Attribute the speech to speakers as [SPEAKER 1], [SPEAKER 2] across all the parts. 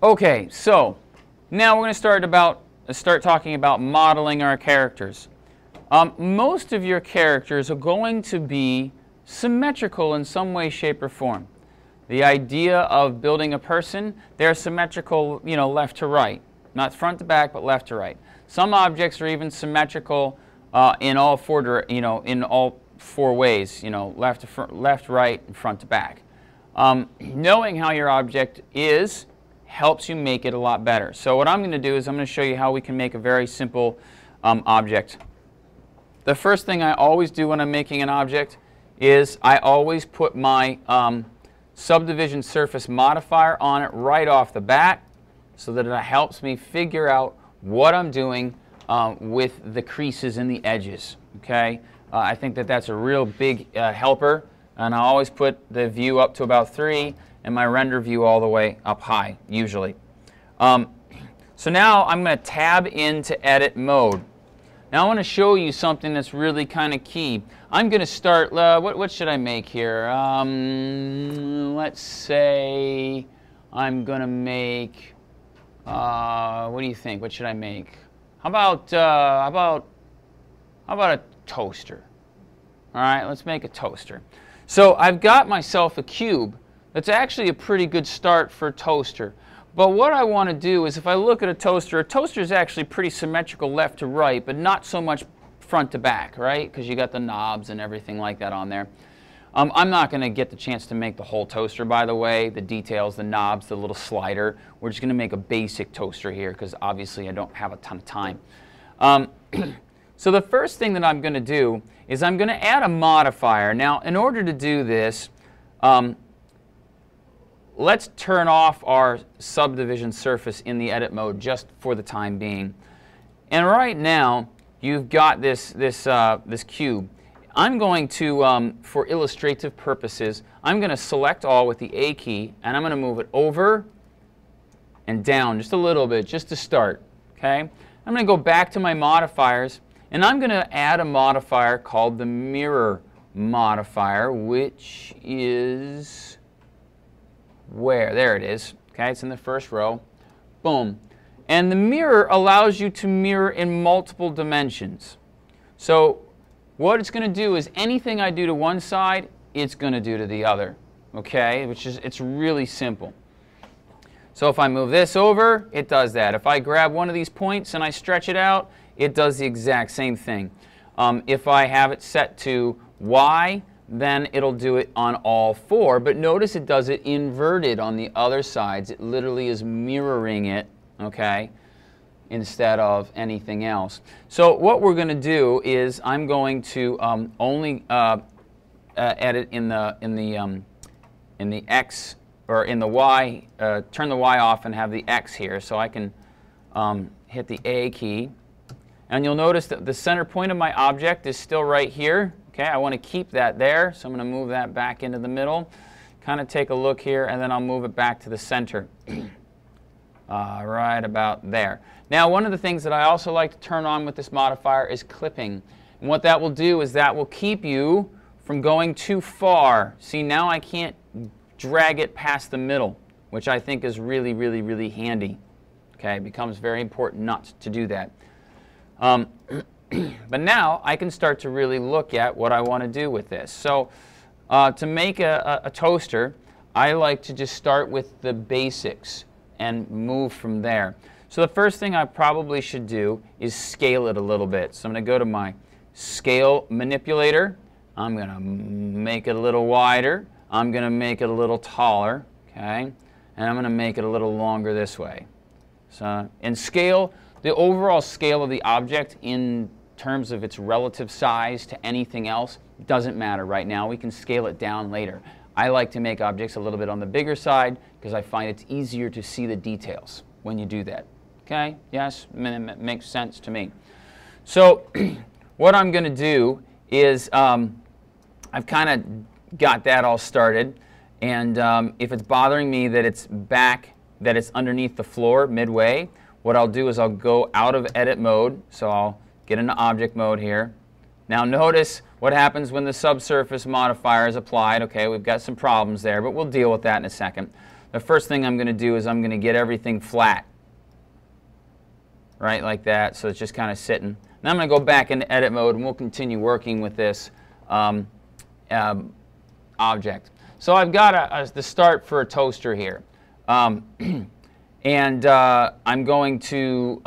[SPEAKER 1] Okay, so now we're going to start talking about modeling our characters. Most of your characters are going to be symmetrical in some way, shape, or form. The idea of building a person, they're symmetrical, left to right. Not front to back, but left to right. Some objects are even symmetrical in all four, in all four ways, left, right, and front to back. Knowing how your object is helps you make it a lot better. So what I'm going to do is I'm going to show you how we can make a very simple object. The first thing I always do when I'm making an object is I always put my subdivision surface modifier on it right off the bat so that it helps me figure out what I'm doing with the creases and the edges. Okay? I think that that's a real big helper, and I always put the view up to about 3 and my render view all the way up high, usually. So now I'm going to tab into edit mode. Now I want to show you something that's really kind of key. I'm going to start, what should I make here? Let's say I'm going to make, what do you think? What should I make? How about a toaster? All right, let's make a toaster. So I've got myself a cube. That's actually a pretty good start for a toaster. But what I want to do is if I look at a toaster is actually pretty symmetrical left to right, but not so much front to back, right? Because you got the knobs and everything like that on there. I'm not going to get the chance to make the whole toaster, by the way, the details, the knobs, the little slider. We're just going to make a basic toaster here because obviously I don't have a ton of time. So the first thing that I'm going to do is I'm going to add a modifier. Now, in order to do this, let's turn off our subdivision surface in the edit mode just for the time being. And right now, you've got this cube. I'm going to, for illustrative purposes, I'm going to select all with the A key, and I'm going to move it over and down just a little bit, just to start. Okay? I'm going to go back to my modifiers, and I'm going to add a modifier called the mirror modifier, which is where? There it is. Okay, it's in the first row. Boom. And the mirror allows you to mirror in multiple dimensions. So what it's going to do is anything I do to one side, it's going to do to the other. Okay, it's really simple. So if I move this over, it does that. If I grab one of these points and I stretch it out, it does the exact same thing. If I have it set to Y, then it'll do it on all 4. But notice it does it inverted on the other sides. It literally is mirroring it, okay, instead of anything else. So what we're going to do is I'm going to only edit in the X or in the Y, turn the Y off and have the X here, so I can hit the A key. And you'll notice that the center point of my object is still right here. Okay, I want to keep that there, so I'm going to move that back into the middle. Kind of take a look here, and then I'll move it back to the center. Right about there. Now, one of the things that I also like to turn on with this modifier is clipping. And what that will do is that will keep you from going too far. See, now I can't drag it past the middle, which I think is really, really, really handy. Okay, it becomes very important not to do that. But now I can start to really look at what I want to do with this. So to make a toaster, I like to just start with the basics and move from there. So the first thing I probably should do is scale it a little bit. So I'm going to go to my scale manipulator. I'm going to make it a little wider. I'm going to make it a little taller. Okay? And I'm going to make it a little longer this way. So in scale, the overall scale of the object in terms of its relative size to anything else doesn't matter right now. We can scale it down later. I like to make objects a little bit on the bigger side because I find it's easier to see the details when you do that. Okay? Yes? It makes sense to me. So what I'm going to do is I've kind of got that all started, and if it's bothering me that it's underneath the floor midway, what I'll do is I'll go out of edit mode, so I'll get into object mode here. Now notice what happens when the subsurface modifier is applied. Okay, we've got some problems there, but we'll deal with that in a second. the first thing I'm going to do is I'm going to get everything flat. Right, like that, so it's just kind of sitting. Now I'm going to go back into edit mode and we'll continue working with this object. So I've got the start for a toaster here. And I'm going to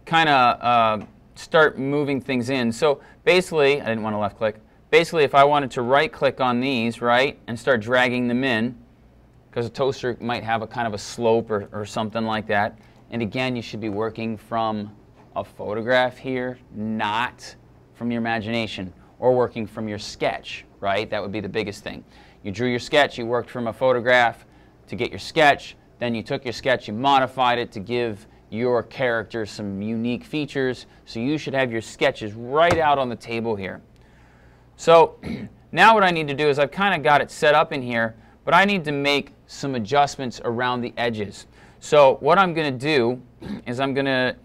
[SPEAKER 1] kind of start moving things in. So basically, I didn't want to left click. Basically, if I wanted to right click on these, right, and start dragging them in, because a toaster might have a kind of a slope or something like that. And again, you should be working from a photograph here, not from your imagination, or working from your sketch, right? That would be the biggest thing. You drew your sketch, you worked from a photograph to get your sketch, then you took your sketch, you modified it to give your character some unique features, so you should have your sketches right out on the table here. So now what I need to do is I've kind of got it set up in here, but I need to make some adjustments around the edges. So what I'm going to do is I'm going to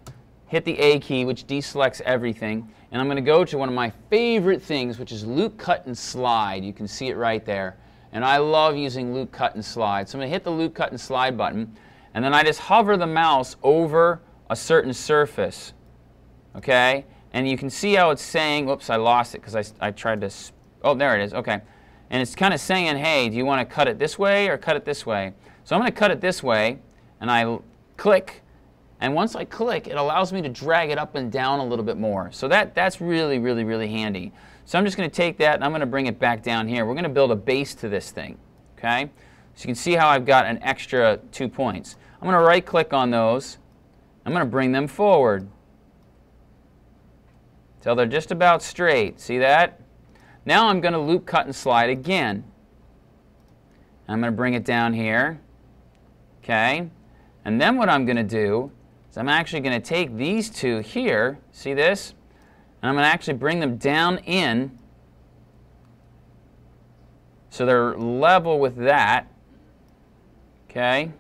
[SPEAKER 1] hit the A key, which deselects everything, and I'm going to go to one of my favorite things, which is loop, cut, and slide. You can see it right there. And I love using loop, cut, and slide. So I'm going to hit the loop, cut, and slide button, and then I just hover the mouse over a certain surface. Okay? And you can see how it's saying, whoops, I lost it because I tried to, oh, there it is, okay. And it's kind of saying, hey, do you want to cut it this way or cut it this way? So I'm going to cut it this way. And I click, and once I click, it allows me to drag it up and down a little bit more. So that's really, really, really handy. So I'm just going to take that, and I'm going to bring it back down here. We're going to build a base to this thing. Okay? So you can see how I've got an extra 2 points. I'm going to right-click on those. I'm going to bring them forward till they're just about straight. See that? Now I'm going to loop, cut, and slide again. I'm going to bring it down here. Okay? And then what I'm going to do is I'm actually going to take these two here, see this? And I'm going to actually bring them down in so they're level with that. Okay?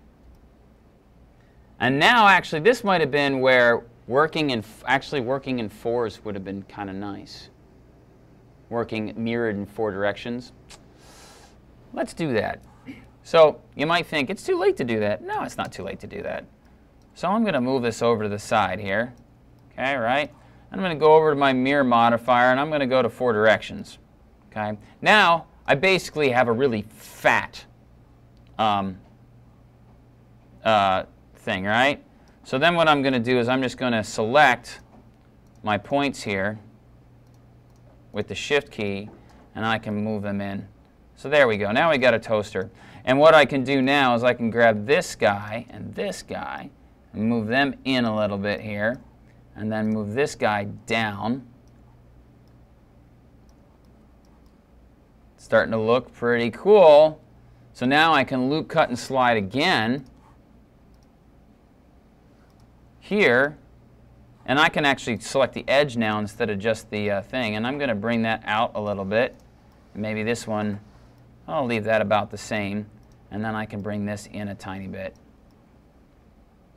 [SPEAKER 1] And now actually this might have been where actually working in fours would have been kind of nice. Working mirrored in 4 directions. Let's do that. So you might think, it's too late to do that. No, it's not too late to do that. So I'm going to move this over to the side here. Okay, right? I'm going to go over to my mirror modifier, and I'm going to go to 4 directions. Okay? Now, I basically have a really fat thing, right? So then what I'm going to do is I'm just going to select my points here with the Shift key, and I can move them in. So there we go. Now we got a toaster. And what I can do now is I can grab this guy and move them in a little bit here, and then move this guy down. It's starting to look pretty cool. So now I can loop, cut, and slide again here, and I can actually select the edge now instead of just the thing. And I'm going to bring that out a little bit. Maybe this one, I'll leave that about the same. And then I can bring this in a tiny bit.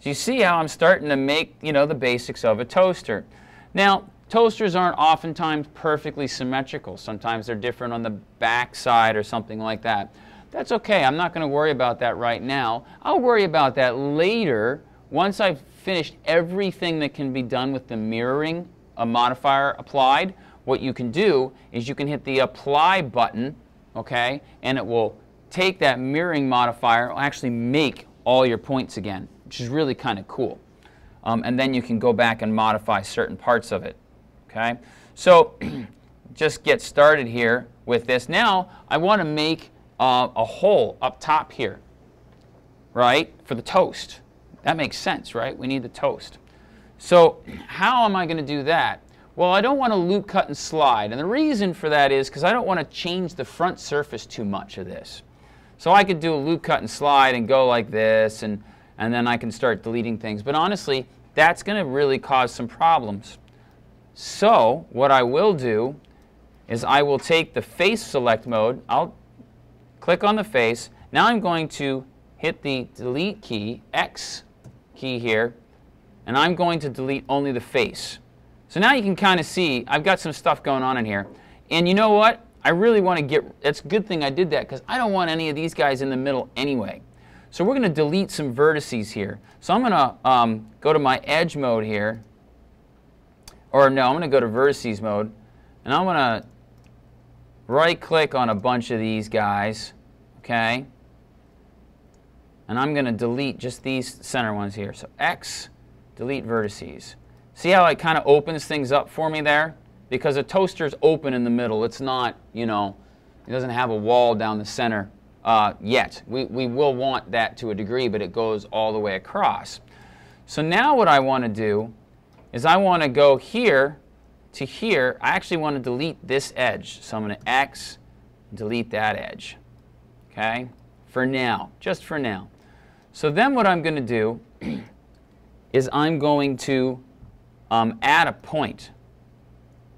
[SPEAKER 1] So you see how I'm starting to make, you know, the basics of a toaster. Now, toasters aren't oftentimes perfectly symmetrical. Sometimes they're different on the back side or something like that. That's okay. I'm not going to worry about that right now. I'll worry about that later once I've finished everything that can be done with the mirroring modifier applied. What you can do is you can hit the apply button, okay, and it will take that mirroring modifier, will actually make all your points again, which is really kind of cool. And then you can go back and modify certain parts of it. Okay? So just get started here with this. Now I want to make a hole up top here, right, for the toast. That makes sense, right? We need the toast. So how am I going to do that? Well, I don't want to loop, cut, and slide. And the reason for that is because I don't want to change the front surface too much of this. So I could do a loop, cut, and slide and go like this, and then I can start deleting things. But honestly, that's going to really cause some problems. So what I will do is I will take the face select mode. I'll click on the face. Now I'm going to hit the delete key, X key here, and I'm going to delete only the face. So now you can kind of see I've got some stuff going on in here. And you know what? I really want to get, it's a good thing I did that because I don't want any of these guys in the middle anyway. So we're going to delete some vertices here. So I'm going to go to my edge mode here. Or no, I'm going to go to vertices mode. And I'm going to right click on a bunch of these guys. Okay. And I'm going to delete just these center ones here. So X, delete vertices. See how it kind of opens things up for me there? Because a toaster's open in the middle. It's not, you know, it doesn't have a wall down the center yet. We will want that to a degree, but it goes all the way across. So now what I want to do is I want to go here to here. I actually want to delete this edge. So I'm going to X, delete that edge. Okay? For now, just for now. So then what I'm going to do is I'm going to add a point.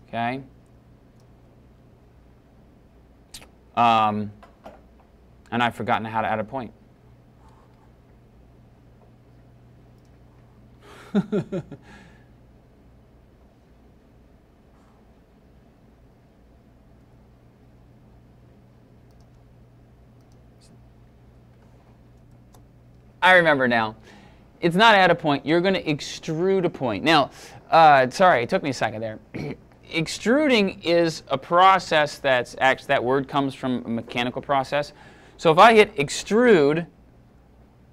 [SPEAKER 1] Okay? And I've forgotten how to add a point. I remember now. It's not add a point. You're going to extrude a point. Now, sorry, it took me a second there. Extruding is a process that's actually, that word comes from a mechanical process. So if I hit extrude,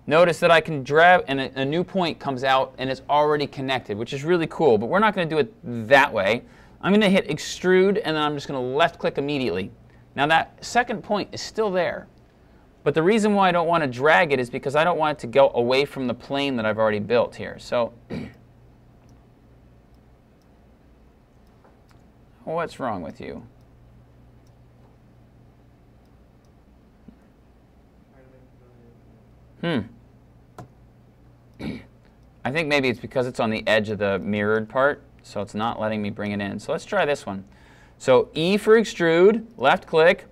[SPEAKER 1] notice that I can drag and a new point comes out and it's already connected, which is really cool. But we're not going to do it that way. I'm going to hit extrude and then I'm just going to left click immediately. Now that second point is still there. But the reason why I don't want to drag it is because I don't want it to go away from the plane that I've already built here. So what's wrong with you? I think maybe it's because it's on the edge of the mirrored part, so it's not letting me bring it in. So let's try this one. So E for extrude, left click,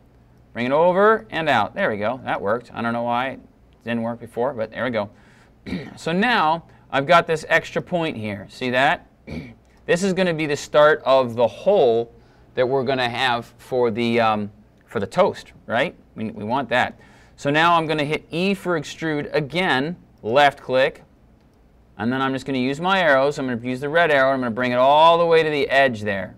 [SPEAKER 1] bring it over and out. There we go. That worked. I don't know why it didn't work before, but there we go. So now I've got this extra point here. See that? This is going to be the start of the hole that we're going to have for the toast, right? We want that. So now I'm going to hit E for extrude again, left click, and then I'm just going to use my arrows. I'm going to use the red arrow. I'm going to bring it all the way to the edge there.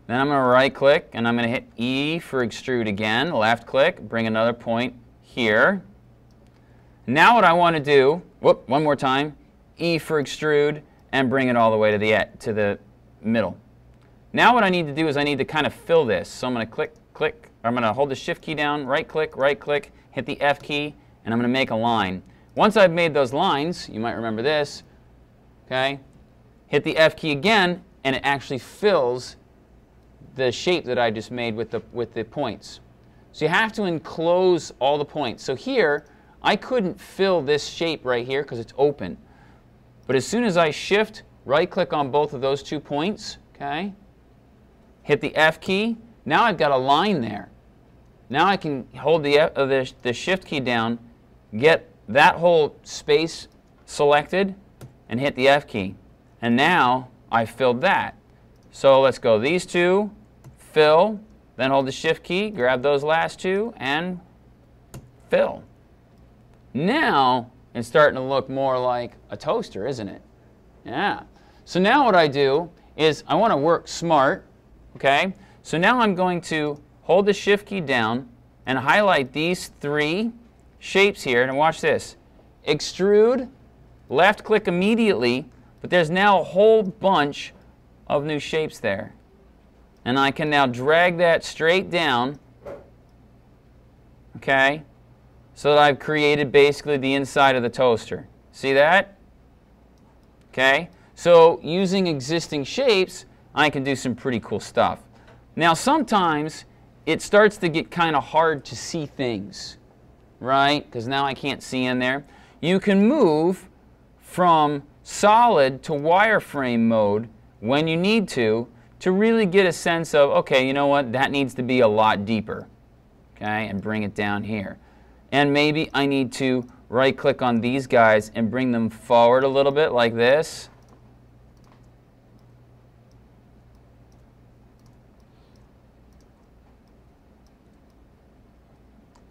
[SPEAKER 1] Then I'm going to right click and I'm going to hit E for extrude again, left click, bring another point here. Now what I want to do, one more time, E for extrude and bring it all the way to the middle. Now what I need to do is I need to kind of fill this. So I'm going to click, click. I'm going to hold the shift key down, right click, hit the F key, and I'm going to make a line. Once I've made those lines, you might remember this, okay, hit the F key again, and it actually fills the shape that I just made with the points. So you have to enclose all the points. So here, I couldn't fill this shape right here because it's open. But as soon as I shift, right click on both of those 2 points, okay, hit the F key, now I've got a line there. Now I can hold the shift key down, get that whole space selected, and hit the F key. And now I've filled that. So let's go these two, fill, then hold the shift key, grab those last 2, and fill. Now it's starting to look more like a toaster, isn't it? Yeah. So now what I do is I want to work smart, okay? So now I'm going to hold the shift key down and highlight these 3 shapes here, and watch this. Extrude, left click immediately, but there's now a whole bunch of new shapes there. And I can now drag that straight down, okay, so that I've created basically the inside of the toaster. See that? Okay, so using existing shapes, I can do some pretty cool stuff. Now sometimes it starts to get kind of hard to see things, right? Because now I can't see in there. You can move from solid to wireframe mode when you need to really get a sense of, okay, you know what, that needs to be a lot deeper, okay, and bring it down here. And maybe I need to right click on these guys and bring them forward a little bit like this.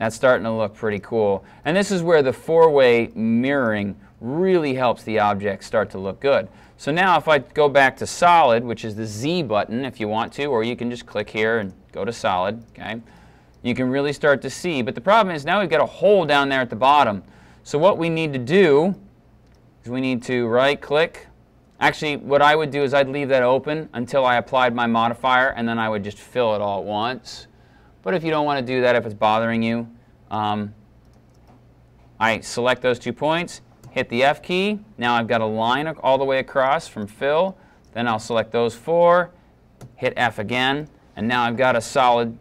[SPEAKER 1] That's starting to look pretty cool. And this is where the four-way mirroring really helps the object start to look good. So now if I go back to solid, which is the Z button if you want to, or you can just click here and go to solid, okay? You can really start to see. But the problem is now we've got a hole down there at the bottom. So what we need to do is we need to right-click. Actually, what I would do is I'd leave that open until I applied my modifier, and then I would just fill it all at once. But if you don't want to do that, if it's bothering you, I select those 2 points, hit the F key. Now I've got a line all the way across from fill. Then I'll select those 4, hit F again, and now I've got a solid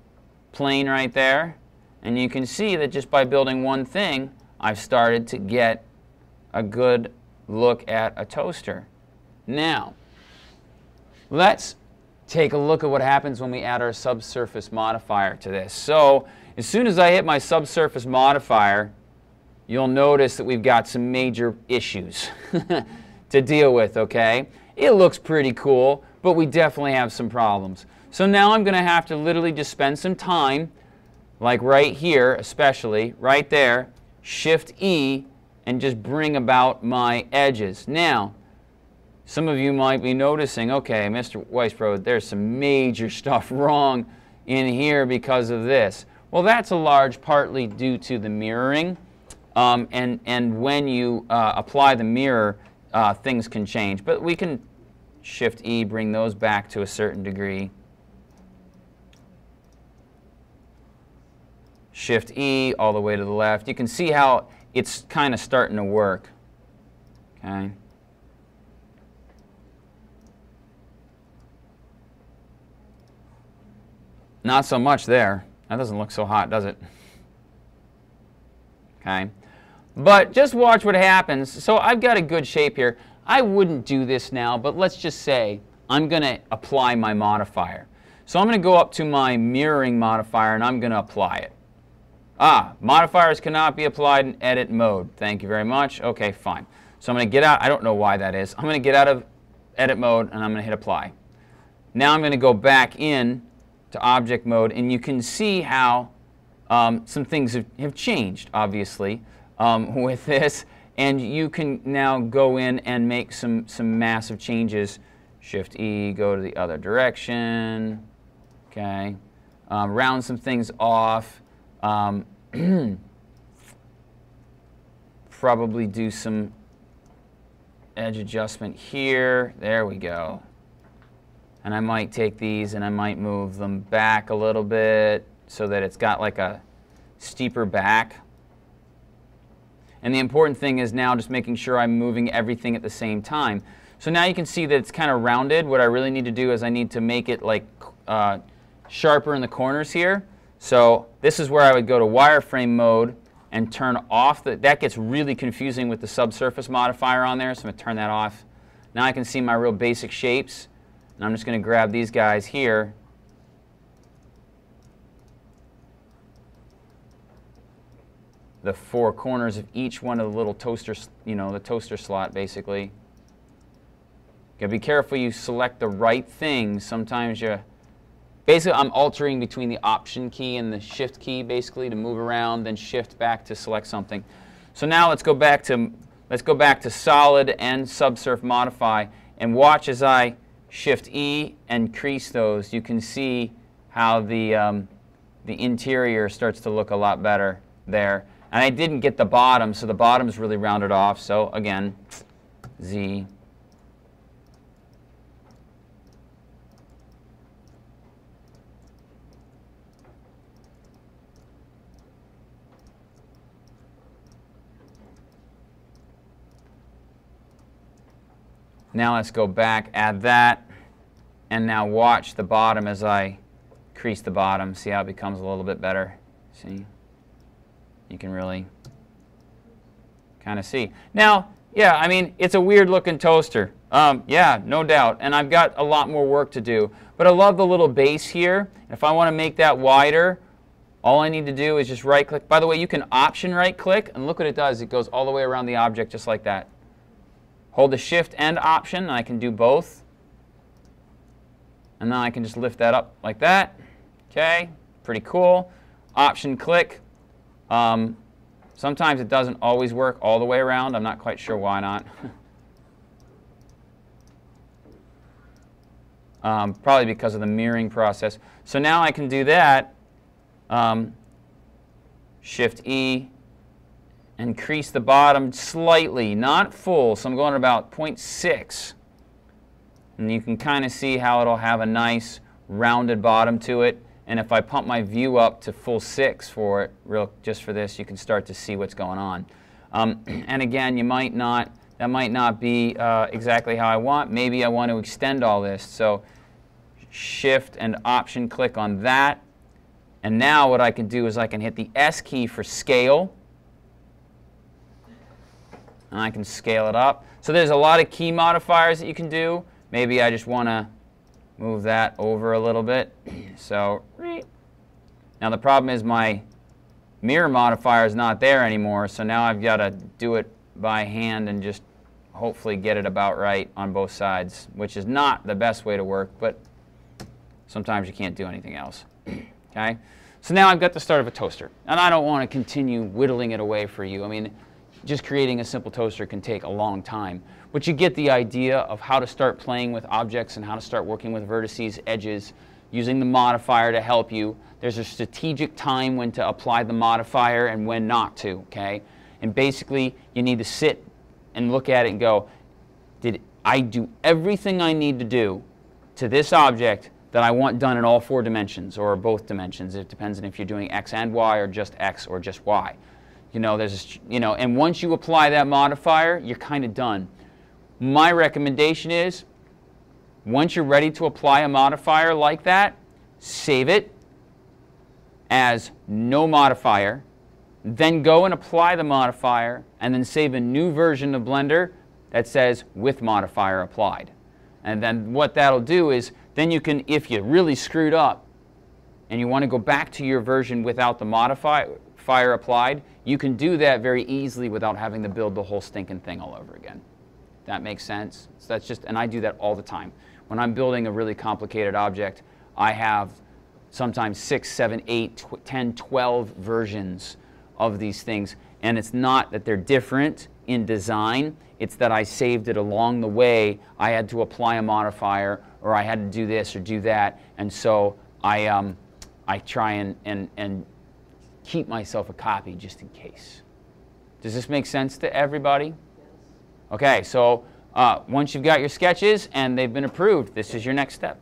[SPEAKER 1] plane right there. And you can see that just by building one thing, I've started to get a good look at a toaster. Now, let's take a look at what happens when we add our subsurface modifier to this. So as soon as I hit my subsurface modifier, you'll notice that we've got some major issues to deal with, okay? It looks pretty cool, but we definitely have some problems. So now I'm going to have to literally just spend some time, like right here especially, right there, Shift E, and just bring about my edges. Now, some of you might be noticing, okay, Mr. Weisbrod, there's some major stuff wrong in here because of this. Well, that's a large partly due to the mirroring. And when you apply the mirror, things can change. But we can Shift E, bring those back to a certain degree. Shift E all the way to the left. You can see how it's kind of starting to work. Okay. Not so much there. That doesn't look so hot, does it? Okay. But just watch what happens. So I've got a good shape here. I wouldn't do this now, but let's just say I'm going to apply my modifier. So I'm going to go up to my mirroring modifier and I'm going to apply it. Modifiers cannot be applied in edit mode. Thank you very much. Okay, fine. So I'm going to get out. I don't know why that is. I'm going to get out of edit mode and I'm going to hit apply. Now I'm going to go back in to object mode, and you can see how some things have changed, obviously, with this. And you can now go in and make some massive changes. Shift E, go to the other direction. Okay. Round some things off. Probably do some edge adjustment here. There we go. And I might take these and I might move them back a little bit so that it's got like a steeper back. And the important thing is now just making sure I'm moving everything at the same time. So now you can see that it's kind of rounded. What I really need to do is I need to make it like sharper in the corners here. So this is where I would go to wireframe mode and turn off that gets really confusing with the subsurface modifier on there, so I'm going to turn that off. Now I can see my real basic shapes, and I'm just going to grab these guys here. The four corners of each one of the little toasters, you know, the toaster slot basically. You gotta be careful you select the right thing. Sometimes you basically, I'm altering between the Option key and the Shift key basically to move around, then Shift back to select something. So now let's go back to Solid and Subsurf Modify, and watch as I Shift E and crease those. You can see how the interior starts to look a lot better there. And I didn't get the bottom, so the bottom's really rounded off. So again, Z. Now let's go back, add that, and now watch the bottom as I crease the bottom. See how it becomes a little bit better? See? You can really kind of see. Now, yeah, I mean, it's a weird looking toaster. Yeah, no doubt. And I've got a lot more work to do. But I love the little base here. If I want to make that wider, all I need to do is just right click. By the way, you can Option right click, and look what it does. It goes all the way around the object just like that. Hold the Shift and Option, and I can do both. And then I can just lift that up like that. Okay, pretty cool. Option click. Sometimes it doesn't always work all the way around. I'm not quite sure why not. Probably because of the mirroring process. So now I can do that. Shift E, increase the bottom slightly, not full. So I'm going at about 0.6. And you can kind of see how it'll have a nice rounded bottom to it. And if I pump my view up to full 6 for it, just for this, you can start to see what's going on. And again, that might not be exactly how I want. Maybe I want to extend all this. So Shift and Option click on that. And now what I can do is I can hit the S key for scale. And I can scale it up. So there's a lot of key modifiers that you can do. Maybe I just want to move that over a little bit. So now the problem is my mirror modifier is not there anymore. So now I've got to do it by hand and just hopefully get it about right on both sides, which is not the best way to work, but sometimes you can't do anything else. Okay? So now I've got the start of a toaster. And I don't want to continue whittling it away for you. I mean, just creating a simple toaster can take a long time. But you get the idea of how to start playing with objects and how to start working with vertices, edges, using the modifier to help you. There's a strategic time when to apply the modifier and when not to, okay? And basically, you need to sit and look at it and go, did I do everything I need to do to this object that I want done in all 4 dimensions or both dimensions? It depends on if you're doing X and Y or just X or just Y. And once you apply that modifier, you're kind of done. My recommendation is, once you're ready to apply a modifier like that, save it as no modifier, then go and apply the modifier, and then save a new version of Blender that says with modifier applied. And then what that'll do is, then you can, if you really screwed up and you want to go back to your version without the modifier applied, you can do that very easily without having to build the whole stinking thing all over again. That makes sense? So that's just, and I do that all the time. When I'm building a really complicated object, I have sometimes 6, 7, 8, 10, 12 versions of these things. And it's not that they're different in design, it's that I saved it along the way. I had to apply a modifier, or I had to do this or do that. And so I try and keep myself a copy just in case. Does this make sense to everybody? Okay, so once you've got your sketches and they've been approved, this is your next step.